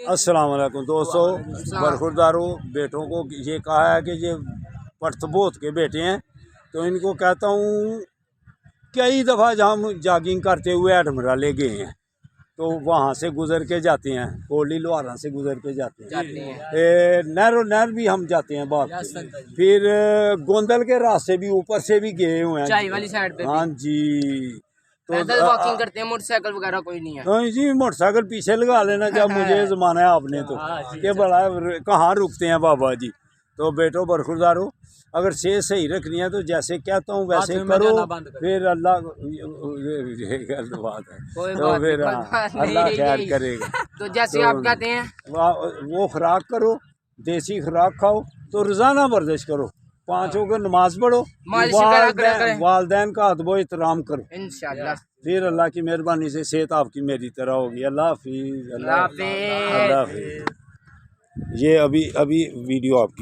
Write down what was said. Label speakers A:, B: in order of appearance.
A: अस्सलाम वालेकुम दोस्तों, बरखुरदारों बेटों को ये कहा है कि ये पठबोत के बेटे हैं, तो इनको कहता हूँ कई दफ़ा जहाँ हम जॉगिंग करते हुए एडमराले गए हैं तो वहाँ से गुज़र के जाते हैं, कोली लोहारा से गुज़र के जाते हैं, नहर भी हम जाते हैं बात, फिर गोंदल के रास्ते भी ऊपर से भी गए हुए हैं,
B: चाय वाली साइड पे।
A: हाँ जी,
B: तो वॉकिंग करते हैं, मोटरसाइकिल वगैरह कोई नहीं है।
A: नहीं जी, मोटरसाइकिल पीछे लगा लेना जब मुझे जमाना है आपने तो ये बड़ा कहाँ रुकते हैं बाबा जी। तो बेटो बरखुरदारो, अगर सेहत सही रखनी है तो जैसे कहता हूँ वैसे करो, फिर अल्लाह ये गलत बात है तो फिर अल्लाह खैर करेगा।
B: तो जैसे आप कहते हैं
A: वो खुराक करो, देसी खुराक खाओ, तो रोजाना वर्जिश करो, 5 वक्त नमाज पढ़ो, वालदैन का अदब एहतराम करो,
B: इंशाअल्लाह
A: फिर अल्लाह की मेहरबानी से सेहत आपकी मेरी तरह होगी। अल्लाह हाफिज़, अल्लाह हाफिज़। ये अभी वीडियो आपकी